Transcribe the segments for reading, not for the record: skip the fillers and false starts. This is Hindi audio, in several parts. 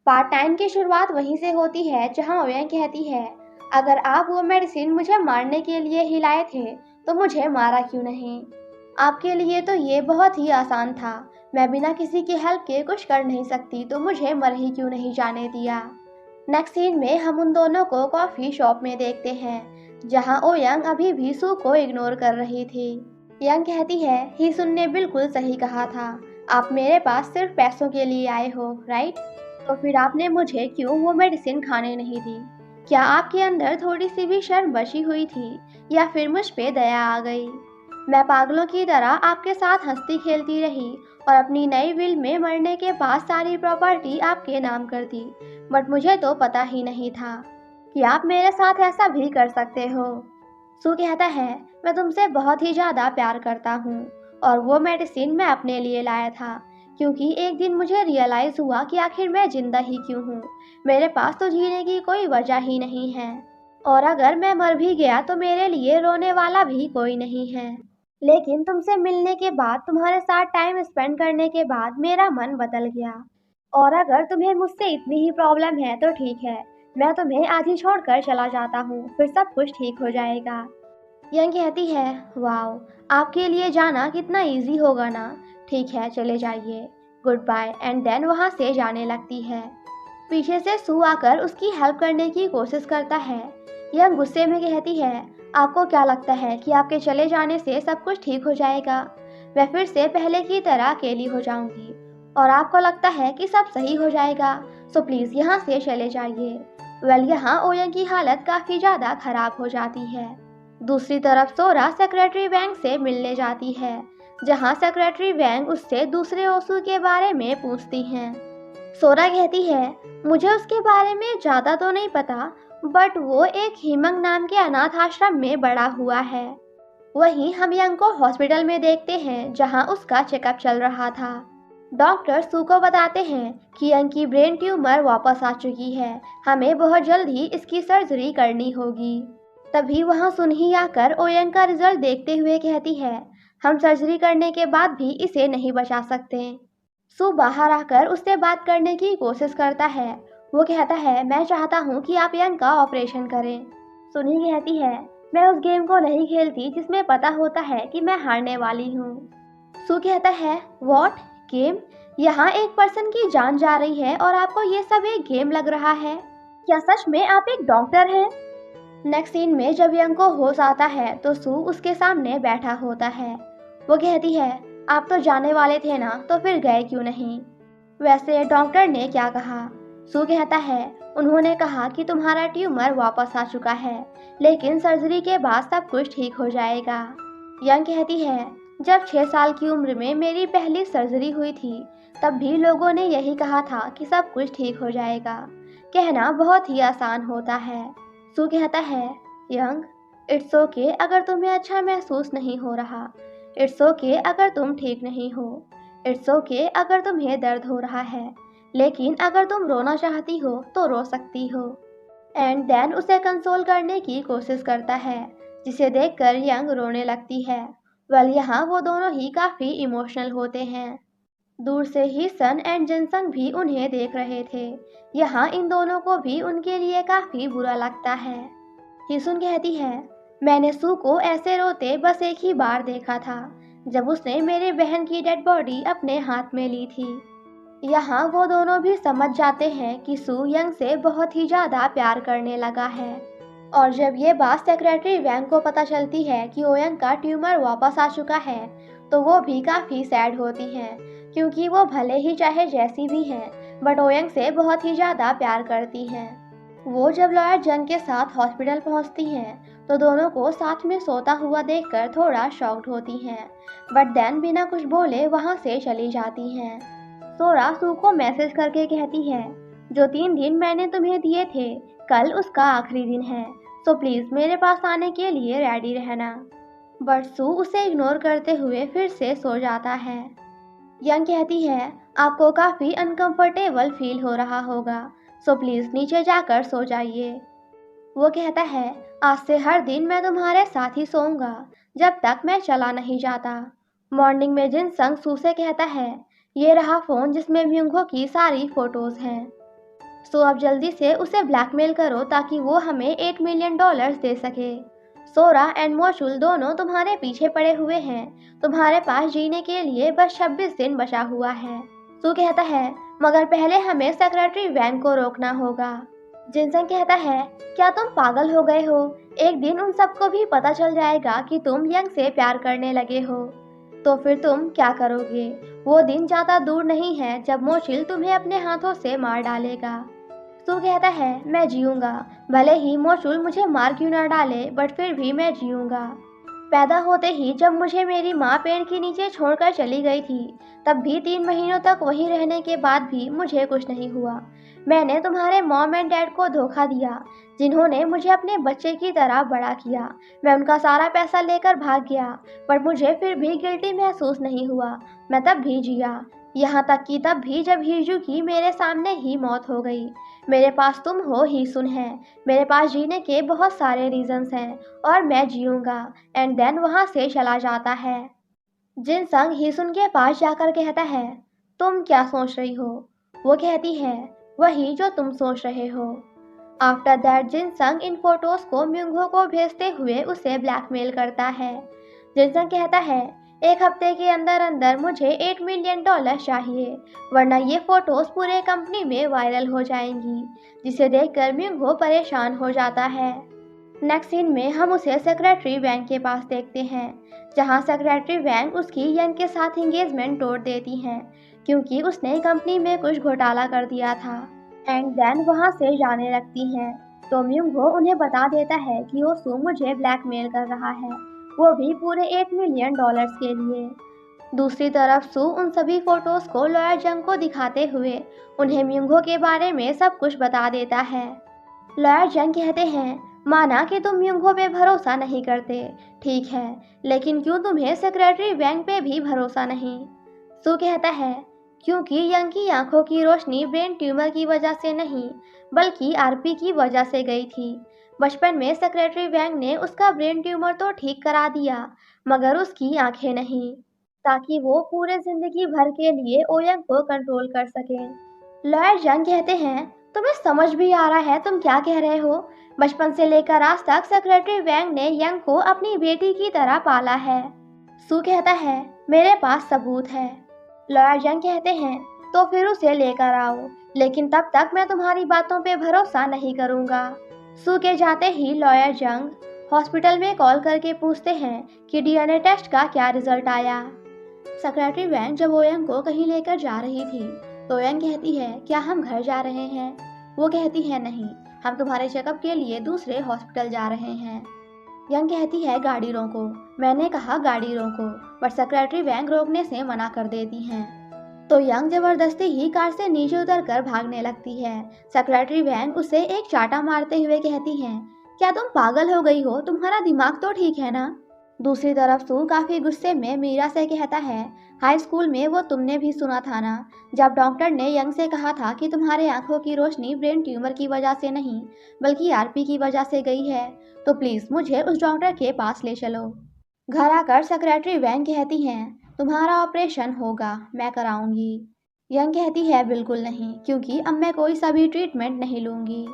पार्ट टाइम की शुरुआत वहीं से होती है जहां ओयन कहती है, अगर आप वो मेडिसिन मुझे मारने के लिए ही लाए थे तो मुझे मारा क्यों नहीं। आपके लिए तो ये बहुत ही आसान था। मैं बिना किसी की हेल्प के कुछ कर नहीं सकती तो मुझे मर ही क्यों नहीं जाने दिया। नेक्स्ट सीन में हम उन दोनों को कॉफी शॉप में देखते हैं जहां ओयंग अभी भी सू को इग्नोर कर रही थी। यंग कहती है, ही सुन ने बिल्कुल सही कहा था। आप मेरे पास सिर्फ पैसों के लिए आए हो, राइट? तो फिर आपने मुझे क्यों वो मेडिसिन खाने नहीं दी? क्या आपके अंदर थोड़ी सी भी शर्म बची हुई थी या फिर मुझ पे दया आ गई? मैं पागलों की तरह आपके साथ हंसती खेलती रही और अपनी नई विल में मरने के बाद सारी प्रॉपर्टी आपके नाम कर दी, बट मुझे तो पता ही नहीं था कि आप मेरे साथ ऐसा भी कर सकते हो। सू कहता है, मैं तुमसे बहुत ही ज़्यादा प्यार करता हूँ और वो मेडिसिन मैं अपने लिए लाया था क्योंकि एक दिन मुझे रियलाइज़ हुआ कि आखिर मैं जिंदा ही क्यों हूँ। मेरे पास तो जीने की कोई वजह ही नहीं है और अगर मैं मर भी गया तो मेरे लिए रोने वाला भी कोई नहीं है। लेकिन तुमसे मिलने के बाद, तुम्हारे साथ टाइम स्पेंड करने के बाद मेरा मन बदल गया। और अगर तुम्हें मुझसे इतनी ही प्रॉब्लम है तो ठीक है, मैं तुम्हें आज ही छोड़कर चला जाता हूँ, फिर सब कुछ ठीक हो जाएगा। यंग कहती है, वाओ, आपके लिए जाना कितना इजी होगा ना। ठीक है, चले जाइए, गुड बाय। एंड देन वहाँ से जाने लगती है। पीछे से सू आकर उसकी हेल्प करने की कोशिश करता है। यंग गुस्से में कहती है, आपको क्या लगता है कि आपके चले जाने से सब कुछ ठीक हो जाएगा? मैं फिर से पहले की तरह अकेली हो जाऊंगी और आपको लगता है कि सब सही हो जाएगा, सो प्लीज यहाँ से चले जाइए। वेल, यहाँ ओयन की हालत काफी ज्यादा खराब हो जाती है। दूसरी तरफ सोरा सेक्रेटरी वैंग से मिलने जाती है जहाँ सेक्रेटरी वैंग उससे दूसरे ओसू के बारे में पूछती हैं। सोरा कहती है, मुझे उसके बारे में ज़्यादा तो नहीं पता, बट वो एक हिमंग नाम के अनाथ आश्रम में बड़ा हुआ है। वहीं हम यंग को हॉस्पिटल में देखते हैं जहां उसका चेकअप चल रहा था। डॉक्टर सू को बताते हैं कि यंग की ब्रेन ट्यूमर वापस आ चुकी है, हमें बहुत जल्द ही इसकी सर्जरी करनी होगी। तभी वहां सुनही आकर ओयंग का रिजल्ट देखते हुए कहती है, हम सर्जरी करने के बाद भी इसे नहीं बचा सकते। सू बाहर आकर उससे बात करने की कोशिश करता है। वो कहता है, मैं चाहता हूँ कि आप यंग का ऑपरेशन करें। सुनी कहती है, मैं उस गेम को नहीं खेलती जिसमें पता होता है कि मैं हारने वाली हूँ। सू कहता है, व्हाट गेम? यहाँ एक पर्सन की जान जा रही है और आपको ये सब एक गेम लग रहा है? क्या सच में आप एक डॉक्टर हैं? नेक्स्ट सीन में जब यंग को होश आता है तो सू उसके सामने बैठा होता है। वो कहती है, आप तो जाने वाले थे ना, तो फिर गए क्यों नहीं? वैसे डॉक्टर ने क्या कहा? सू कहता है, उन्होंने कहा कि तुम्हारा ट्यूमर वापस आ चुका है, लेकिन सर्जरी के बाद सब कुछ ठीक हो जाएगा। यंग कहती है, जब 6 साल की उम्र में मेरी पहली सर्जरी हुई थी तब भी लोगों ने यही कहा था कि सब कुछ ठीक हो जाएगा। कहना बहुत ही आसान होता है। सू कहता है, यंग, इट्स ओके अगर तुम्हें अच्छा महसूस नहीं हो रहा। इट्स ओके अगर तुम ठीक नहीं हो। इट्स ओके अगर तुम्हें दर्द हो रहा है, लेकिन अगर तुम रोना चाहती हो तो रो सकती हो। एंड देन उसे कंसोल करने की कोशिश करता है, जिसे देखकर यंग रोने लगती है। वेल, यहाँ वो दोनों ही काफ़ी इमोशनल होते हैं। दूर से ही सन एंड जिनसंग भी उन्हें देख रहे थे। यहाँ इन दोनों को भी उनके लिए काफ़ी बुरा लगता है। हिसुन कहती है, मैंने सू को ऐसे रोते बस एक ही बार देखा था, जब उसने मेरे बहन की डेड बॉडी अपने हाथ में ली थी। यहाँ वो दोनों भी समझ जाते हैं कि सू यंग से बहुत ही ज़्यादा प्यार करने लगा है। और जब ये बात सेक्रेटरी वैंग को पता चलती है कि ओयंग का ट्यूमर वापस आ चुका है तो वो भी काफ़ी सैड होती हैं, क्योंकि वो भले ही चाहे जैसी भी हैं बट ओयंग से बहुत ही ज़्यादा प्यार करती हैं। वो जब लॉयर जंग के साथ हॉस्पिटल पहुंचती हैं तो दोनों को साथ में सोता हुआ देखकर थोड़ा शॉक्ड होती हैं, बट देन बिना कुछ बोले वहां से चली जाती हैं। सोरा सू को मैसेज करके कहती है, जो 3 दिन मैंने तुम्हें दिए थे कल उसका आखिरी दिन है, सो प्लीज़ मेरे पास आने के लिए रेडी रहना। बट सू उसे इग्नोर करते हुए फिर से सो जाता है। यंग कहती है, आपको काफ़ी अनकंफर्टेबल फील हो रहा होगा, सो प्लीज़ नीचे जाकर सो जाइए। वो कहता है, आज से हर दिन मैं तुम्हारे साथ ही सोऊंगा जब तक मैं चला नहीं जाता। मॉर्निंग में जिनसंग सू से कहता है, ये रहा फ़ोन जिसमें म्यूंगो की सारी फ़ोटोज़ हैं। सो अब जल्दी से उसे ब्लैकमेल करो ताकि वो हमें $8 मिलियन दे सके। सोरा एंड मोशुल दोनों तुम्हारे पीछे पड़े हुए हैं। तुम्हारे पास जीने के लिए बस 26 दिन बचा हुआ है। सू कहता है, मगर पहले हमें सेक्रेटरी वैंग को रोकना होगा। जिनसंग कहता है, क्या तुम पागल हो गए हो? एक दिन उन सबको भी पता चल जाएगा कि तुम यंग से प्यार करने लगे हो। तो फिर तुम क्या करोगे? वो दिन ज्यादा दूर नहीं है जब मोशिल तुम्हें अपने हाथों से मार डालेगा। सू कहता है, मैं जीऊंगा, भले ही मोशुल मुझे मार क्यों ना डाले, बट फिर भी मैं जीऊंगा। पैदा होते ही जब मुझे मेरी माँ पेड़ के नीचे छोड़कर चली गई थी, तब भी 3 महीनों तक वहीं रहने के बाद भी मुझे कुछ नहीं हुआ। मैंने तुम्हारे मॉम एंड डैड को धोखा दिया, जिन्होंने मुझे अपने बच्चे की तरह बड़ा किया। मैं उनका सारा पैसा लेकर भाग गया, पर मुझे फिर भी गिल्टी महसूस नहीं हुआ। मैं तब भी जिया, यहाँ तक कि तब भी जब हीजू की मेरे सामने ही मौत हो गई। मेरे पास तुम हो ही सुन है। मेरे पास जीने के बहुत सारे रीजंस हैं और मैं जीऊंगा। एंड देन वहाँ से चला जाता है। जिनसंग हीसुन के पास जाकर कहता है, तुम क्या सोच रही हो? वो कहती है, वही जो तुम सोच रहे हो। आफ्टर दैट जिनसंग इन फोटोज को म्यूंगहो को भेजते हुए उसे ब्लैकमेल करता है। जिनसंग कहता है, 1 हफ्ते के अंदर अंदर मुझे $8 मिलियन चाहिए, वरना ये फोटोज पूरे कंपनी में वायरल हो जाएंगी, जिसे देखकर म्यूंगहो परेशान हो जाता है। नेक्स्ट सीन में हम उसे सेक्रेटरी वैंग के पास देखते हैं, जहां सेक्रेटरी वैंग उसकी यंग के साथ एंगेजमेंट तोड़ देती हैं, क्योंकि उसने कंपनी में कुछ घोटाला कर दिया था। एंड देन वहां से जाने लगती हैं। तो म्यूंगहो उन्हें बता देता है कि ओसू मुझे ब्लैकमेल कर रहा है, वो भी पूरे $8 मिलियन के लिए। दूसरी तरफ सू उन सभी फोटोज को लॉयर जंग को दिखाते हुए उन्हें म्यूंगहो के बारे में सब कुछ बता देता है। लॉयर जंग कहते हैं, माना कि तुम म्यूंगहो पे भरोसा नहीं करते, ठीक है, लेकिन क्यों तुम्हें सेक्रेटरी वैंग पे भी भरोसा नहीं? सू कहता है, क्योंकि यंग की आंखों की रोशनी ब्रेन ट्यूमर की वजह से नहीं, बल्कि आरपी की वजह से गई थी। बचपन में सेक्रेटरी वैंग ने उसका ब्रेन ट्यूमर तो ठीक करा दिया, मगर उसकी आंखें नहीं, ताकि वो पूरे जिंदगी भर के लिए ओयंग को कंट्रोल कर सके। लॉयर जंग कहते हैं, तुम्हें समझ भी आ रहा है तुम क्या कह रहे हो? बचपन से लेकर आज तक सेक्रेटरी वैंग ने यंग को अपनी बेटी की तरह पाला है। सू कहता है, मेरे पास सबूत है। लॉयर जंग कहते हैं, तो फिर उसे लेकर आओ, लेकिन तब तक मैं तुम्हारी बातों पे भरोसा नहीं करूंगा। सू के जाते ही लॉयर जंग हॉस्पिटल में कॉल करके पूछते हैं कि डीएनए टेस्ट का क्या रिजल्ट आया। सेक्रेटरी वैंग जब ओयंग को कहीं लेकर जा रही थी, तो ओयंग कहती है, क्या हम घर जा रहे हैं? वो कहती है, नहीं, हम तुम्हारे चेकअप के लिए दूसरे हॉस्पिटल जा रहे हैं। यंग कहती है, गाड़ी रोको। मैंने कहा गाड़ी रोको, पर सेक्रेटरी वैंग रोकने से मना कर देती हैं। तो यंग जबरदस्ती ही कार से नीचे उतरकर भागने लगती है। सेक्रेटरी वैंग उसे एक चाटा मारते हुए कहती हैं, क्या तुम पागल हो गई हो? तुम्हारा दिमाग तो ठीक है ना? दूसरी तरफ सू काफी गुस्से में मीरा से कहता है, हाई स्कूल में वो तुमने भी सुना था ना, जब डॉक्टर ने यंग से कहा था कि तुम्हारे आंखों की रोशनी ब्रेन ट्यूमर की वजह से नहीं, बल्कि आरपी की वजह से गई है, तो प्लीज मुझे उस डॉक्टर के पास ले चलो। घर आकर सेक्रेटरी वैंग कहती हैं, तुम्हारा ऑपरेशन होगा, मैं कराऊंगी। यंग कहती है, बिल्कुल नहीं, क्योंकि अब मैं कोई सा भी ट्रीटमेंट नहीं लूंगी।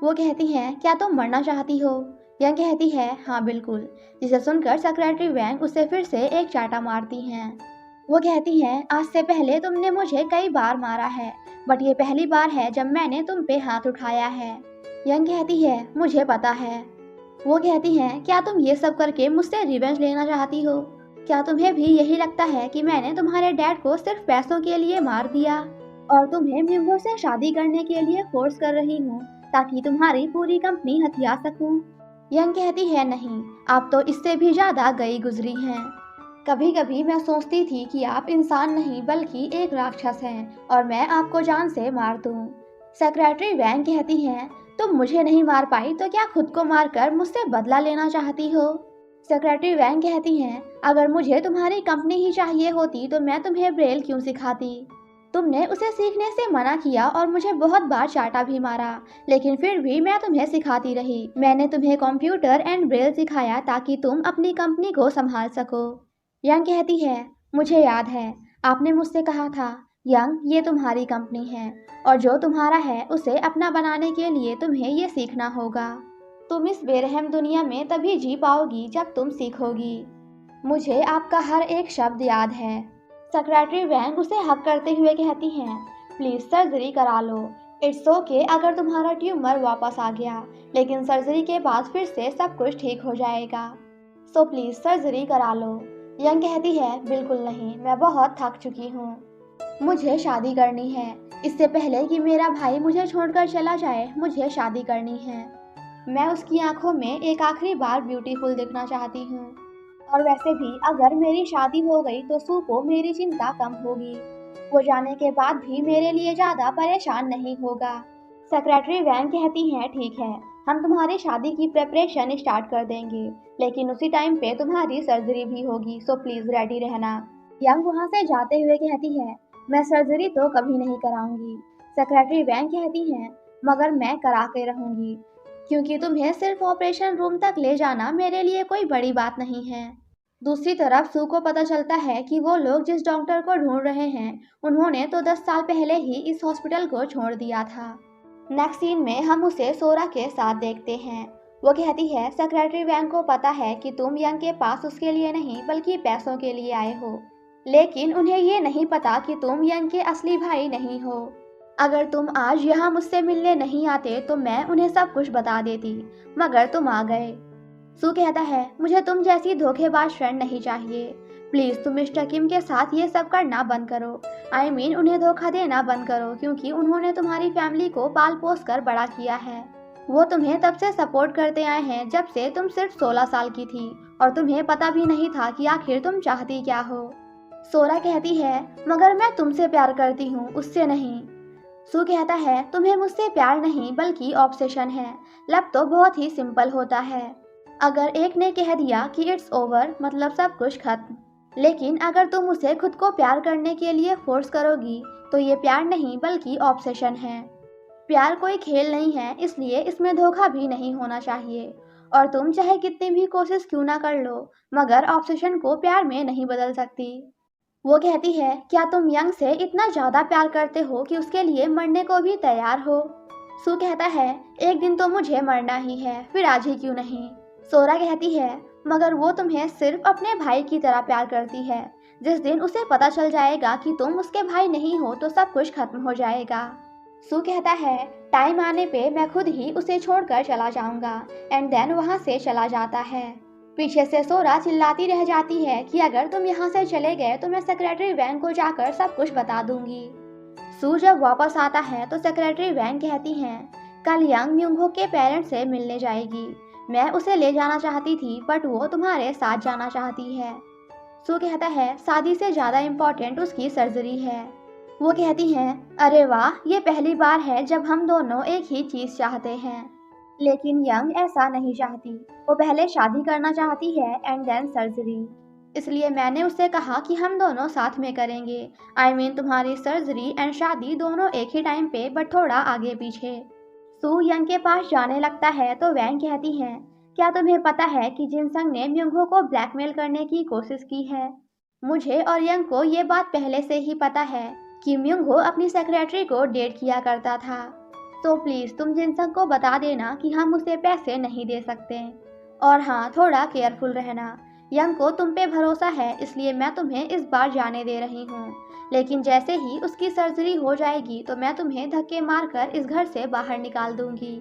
वो कहती है, क्या तुम मरना चाहती हो? यंग कहती है, हाँ बिल्कुल, जिसे सुनकर सेक्रेटरी वैंग उसे फिर से एक चाटा मारती हैं। वो कहती हैं, आज से पहले तुमने मुझे कई बार मारा है, बट ये पहली बार है जब मैंने तुम पे हाथ उठाया है। यंग कहती है, मुझे पता है। वो कहती हैं, क्या तुम ये सब करके मुझसे रिवेंज लेना चाहती हो? क्या तुम्हें भी यही लगता है कि मैंने तुम्हारे डैड को सिर्फ पैसों के लिए मार दिया और तुम्हें म्यूंगहो से शादी करने के लिए फोर्स कर रही हूँ, ताकि तुम्हारी पूरी कंपनी हथिया सकूं? यंग कहती है, नहीं, आप तो इससे भी ज्यादा गई गुजरी हैं। कभी कभी मैं सोचती थी कि आप इंसान नहीं बल्कि एक राक्षस हैं और मैं आपको जान से मार दूं। सेक्रेटरी वैंग कहती हैं, तुम मुझे नहीं मार पाई तो क्या खुद को मारकर मुझसे बदला लेना चाहती हो? सेक्रेटरी वैंग कहती हैं, अगर मुझे तुम्हारी कंपनी ही चाहिए होती तो मैं तुम्हें ब्रेल क्यों सिखाती? तुमने उसे सीखने से मना किया और मुझे बहुत बार चाटा भी मारा, लेकिन फिर भी मैं तुम्हें सिखाती रही। मैंने तुम्हें कंप्यूटर एंड ब्रेल सिखाया ताकि तुम अपनी कंपनी को संभाल सको। यंग कहती है, मुझे याद है, आपने मुझसे कहा था यंग, ये तुम्हारी कंपनी है और जो तुम्हारा है उसे अपना बनाने के लिए तुम्हें ये सीखना होगा। तुम इस बेरहम दुनिया में तभी जी पाओगी जब तुम सीखोगी। मुझे आपका हर एक शब्द याद है। सेक्रेटरी वैंग उसे हक करते हुए कहती हैं, प्लीज सर्जरी करा लो। इट्स ओके अगर तुम्हारा ट्यूमर वापस आ गया, लेकिन सर्जरी के बाद फिर से सब कुछ ठीक हो जाएगा। सो प्लीज सर्जरी करा लो। यंग कहती है, बिल्कुल नहीं, मैं बहुत थक चुकी हूँ। मुझे शादी करनी है। इससे पहले कि मेरा भाई मुझे छोड़कर चला जाए, मुझे शादी करनी है। मैं उसकी आंखों में एक आखिरी बार ब्यूटीफुल दिखना चाहती हूँ। और वैसे भी अगर मेरी शादी हो गई तो सू को मेरी चिंता कम होगी। वो जाने के बाद भी मेरे लिए ज्यादा परेशान नहीं होगा। सेक्रेटरी वैंग कहती हैं, ठीक है, हम तुम्हारी शादी की प्रेपरेशन स्टार्ट कर देंगे, लेकिन उसी टाइम पे तुम्हारी सर्जरी भी होगी, सो प्लीज रेडी रहना। यंग वहाँ से जाते हुए कहती है, मैं सर्जरी तो कभी नहीं कराऊंगी। सेक्रेटरी वैंग कहती हैं, मगर मैं करा के रहूंगी, क्योंकि तुम्हें सिर्फ ऑपरेशन रूम तक ले जाना मेरे लिए कोई बड़ी बात नहीं है। दूसरी तरफ सू को पता चलता है कि वो लोग जिस डॉक्टर को ढूंढ रहे हैं, उन्होंने तो 10 साल पहले ही इस हॉस्पिटल को छोड़ दिया था। नेक्स्ट सीन में हम उसे सोरा के साथ देखते हैं। वो कहती है, सेक्रेटरी वैंग को पता है कि तुम यंग के पास उसके लिए नहीं बल्कि पैसों के लिए आए हो, लेकिन उन्हें ये नहीं पता कि तुम यंग के असली भाई नहीं हो। अगर तुम आज यहाँ मुझसे मिलने नहीं आते तो मैं उन्हें सब कुछ बता देती, मगर तुम आ गए। सू कहता है, मुझे तुम जैसी धोखेबाज फ्रेंड नहीं चाहिए। प्लीज तुम मिस्टर किम के साथ ये सब करना बंद करो। आई मीन उन्हें धोखा देना बंद करो, क्योंकि उन्होंने तुम्हारी फैमिली को पाल पोस कर बड़ा किया है। वो तुम्हें तब से सपोर्ट करते आए हैं जब से तुम सिर्फ 16 साल की थी, और तुम्हें पता भी नहीं था कि आखिर तुम चाहती क्या हो। सोरा कहती है, मगर मैं तुमसे प्यार करती हूँ, उससे नहीं। सू कहता है, तुम्हें मुझसे प्यार नहीं बल्कि ऑब्सेशन है। लब तो बहुत ही सिंपल होता है। अगर एक ने कह दिया कि इट्स ओवर, मतलब सब कुछ खत्म। लेकिन अगर तुम उसे खुद को प्यार करने के लिए फोर्स करोगी तो ये प्यार नहीं बल्कि ऑब्सेशन है। प्यार कोई खेल नहीं है, इसलिए इसमें धोखा भी नहीं होना चाहिए। और तुम चाहे कितनी भी कोशिश क्यों ना कर लो, मगर ऑब्सेशन को प्यार में नहीं बदल सकती। वो कहती है, क्या तुम यंग से इतना ज्यादा प्यार करते हो कि उसके लिए मरने को भी तैयार हो? सू कहता है, एक दिन तो मुझे मरना ही है, फिर आज ही क्यों नहीं। सोरा कहती है, मगर वो तुम्हें सिर्फ अपने भाई की तरह प्यार करती है। जिस दिन उसे पता चल जाएगा कि तुम उसके भाई नहीं हो तो सब कुछ खत्म हो जाएगा। सू कहता है, टाइम आने पे मैं खुद ही उसे छोड़कर चला जाऊंगा। एंड देन वहाँ से चला जाता है। पीछे से सोरा चिल्लाती रह जाती है कि अगर तुम यहाँ से चले गए तो मैं सेक्रेटरी वैंग को जाकर सब कुछ बता दूंगी। सू जब वापस आता है तो सेक्रेटरी वैंग कहती हैं, कल यंग म्यूंगहो के पेरेंट्स से मिलने जाएगी। मैं उसे ले जाना चाहती थी, बट वो तुम्हारे साथ जाना चाहती है। सू कहता है, शादी से ज़्यादा इम्पोर्टेंट उसकी सर्जरी है। वो कहती हैं, अरे वाह, ये पहली बार है जब हम दोनों एक ही चीज़ चाहते हैं। लेकिन यंग ऐसा नहीं चाहती। वो पहले शादी करना चाहती है एंड देन सर्जरी। इसलिए मैंने उससे कहा कि हम दोनों साथ में करेंगे। आई मीन तुम्हारी सर्जरी एंड शादी दोनों एक ही टाइम पे, बट थोड़ा आगे पीछे। सू यंग के पास जाने लगता है तो वैंग कहती हैं, क्या तुम्हें पता है कि जिनसंग ने म्यूंगहो को ब्लैकमेल करने की कोशिश की है? मुझे और यंग को ये बात पहले से ही पता है कि म्यूंगहो अपनी सेक्रेटरी को डेट किया करता था। तो प्लीज़ तुम जिनसंग को बता देना कि हम उसे पैसे नहीं दे सकते। और हाँ, थोड़ा केयरफुल रहना। यंग को तुम पे भरोसा है, इसलिए मैं तुम्हें इस बार जाने दे रही हूँ। लेकिन जैसे ही उसकी सर्जरी हो जाएगी तो मैं तुम्हें धक्के मारकर इस घर से बाहर निकाल दूंगी।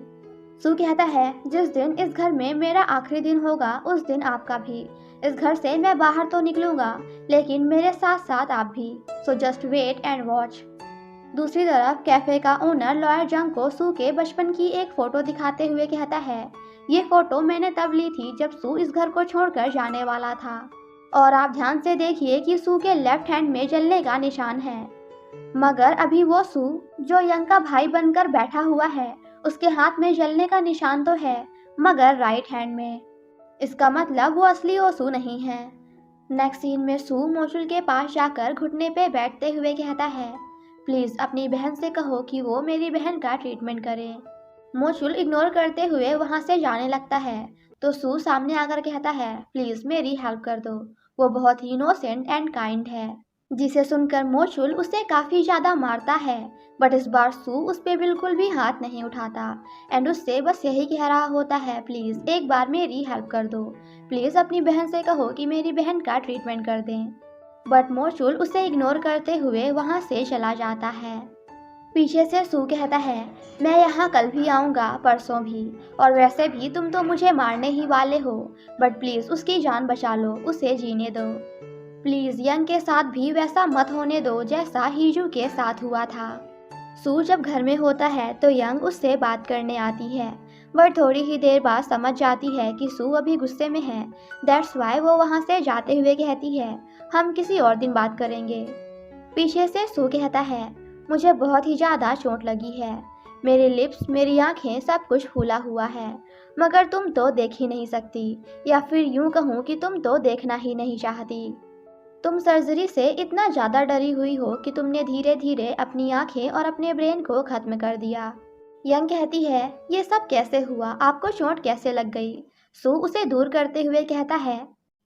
सू कहता है, जिस दिन इस घर में मेरा आखिरी दिन होगा उस दिन आपका भी। इस घर से मैं बाहर तो निकलूंगा, लेकिन मेरे साथ साथ आप भी। So just wait and watch. दूसरी तरफ कैफे का ओनर लॉयर जंग को सू के बचपन की एक फोटो दिखाते हुए कहता है, ये फोटो मैंने तब ली थी जब सू इस घर को छोड़कर जाने वाला था। और आप ध्यान से देखिए कि सू के लेफ्ट हैंड में जलने का निशान है, मगर अभी वो सू जो यंग का भाई बनकर बैठा हुआ है उसके हाथ में जलने का निशान तो है, मगर राइट हैंड में। इसका मतलब वो असली ओसू नहीं है। नेक्स्ट सीन में सू मोचुल के पास जाकर घुटने पे बैठते हुए कहता है, प्लीज अपनी बहन से कहो कि वो मेरी बहन का ट्रीटमेंट करे। मोचुल इग्नोर करते हुए वहां से जाने लगता है तो सू सामने आकर कहता है, प्लीज मेरी हेल्प कर दो, वो बहुत ही इनोसेंट एंड काइंड है। जिसे सुनकर मोचुल उसे काफ़ी ज़्यादा मारता है। बट इस बार सू उस पर बिल्कुल भी हाथ नहीं उठाता एंड उससे बस यही कह रहा होता है, प्लीज़ एक बार मेरी हेल्प कर दो, प्लीज़ अपनी बहन से कहो कि मेरी बहन का ट्रीटमेंट कर दें। बट मोचुल उसे इग्नोर करते हुए वहाँ से चला जाता है। पीछे से सू कहता है, मैं यहाँ कल भी आऊँगा, परसों भी, और वैसे भी तुम तो मुझे मारने ही वाले हो, बट प्लीज़ उसकी जान बचा लो, उसे जीने दो। प्लीज़ यंग के साथ भी वैसा मत होने दो जैसा हीजू के साथ हुआ था। सू जब घर में होता है तो यंग उससे बात करने आती है, बट थोड़ी ही देर बाद समझ जाती है कि सू अभी गुस्से में है। दैट्स वाई वो वहाँ से जाते हुए कहती है, हम किसी और दिन बात करेंगे। पीछे से सू कहता है, मुझे बहुत ही ज़्यादा चोट लगी है, मेरे लिप्स, मेरी आंखें, सब कुछ फूला हुआ है, मगर तुम तो देख ही नहीं सकती, या फिर यूं कहूँ कि तुम तो देखना ही नहीं चाहती। तुम सर्जरी से इतना ज़्यादा डरी हुई हो कि तुमने धीरे धीरे अपनी आंखें और अपने ब्रेन को ख़त्म कर दिया। यंग कहती है, ये सब कैसे हुआ, आपको चोट कैसे लग गई? सू उसे दूर करते हुए कहता है,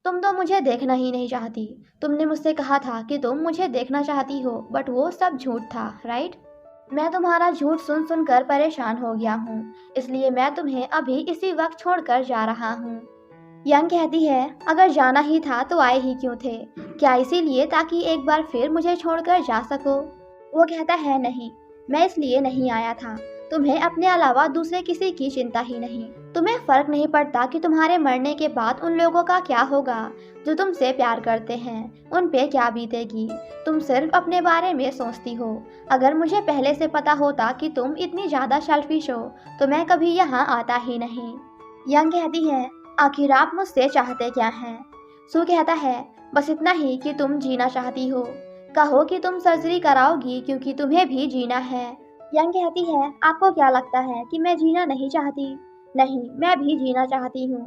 तुम तो मुझे देखना ही नहीं चाहती, तुमने मुझसे कहा था कि तुम मुझे देखना चाहती हो, बट वो सब झूठ था, राइट? मैं तुम्हारा झूठ सुन सुनकर परेशान हो गया हूँ, इसलिए मैं तुम्हें अभी इसी वक्त छोड़कर जा रहा हूँ। यंग कहती है, अगर जाना ही था तो आए ही क्यों थे? क्या इसीलिए ताकि एक बार फिर मुझे छोड़कर जा सको? वो कहता है, नहीं, मैं इसलिए नहीं आया था। तुम्हें अपने अलावा दूसरे किसी की चिंता ही नहीं। तुम्हें फर्क नहीं पड़ता कि तुम्हारे मरने के बाद उन लोगों का क्या होगा जो तुमसे प्यार करते हैं, उन पे क्या बीतेगी। तुम सिर्फ अपने बारे में सोचती हो। अगर मुझे पहले से पता होता कि तुम इतनी ज़्यादा सेल्फिश हो तो मैं कभी यहाँ आता ही नहीं। यंग कहती है, आखिर आप मुझसे चाहते क्या हैं? सू कहता है, बस इतना ही कि तुम जीना चाहती हो। कहो कि तुम सर्जरी कराओगी क्योंकि तुम्हें भी जीना है। यंग कहती है, आपको क्या लगता है कि मैं जीना नहीं चाहती? नहीं, मैं भी जीना चाहती हूँ,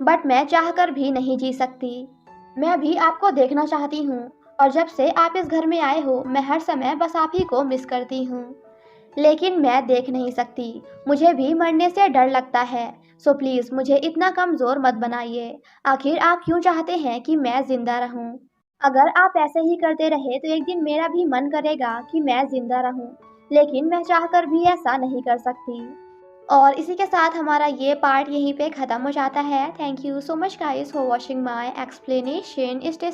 बट मैं चाहकर भी नहीं जी सकती। मैं भी आपको देखना चाहती हूँ, और जब से आप इस घर में आए हो मैं हर समय बस आप ही को मिस करती हूँ। लेकिन मैं देख नहीं सकती, मुझे भी मरने से डर लगता है, सो प्लीज़ मुझे इतना कमज़ोर मत बनाइए। आखिर आप क्यों चाहते हैं कि मैं ज़िंदा रहूं? अगर आप ऐसे ही करते रहे तो एक दिन मेरा भी मन करेगा कि मैं ज़िंदा रहूं, लेकिन मैं चाहकर भी ऐसा नहीं कर सकती। और इसी के साथ हमारा ये पार्ट यहीं पे ख़त्म हो जाता है। Thank you so much guys for watching my explanation. Stay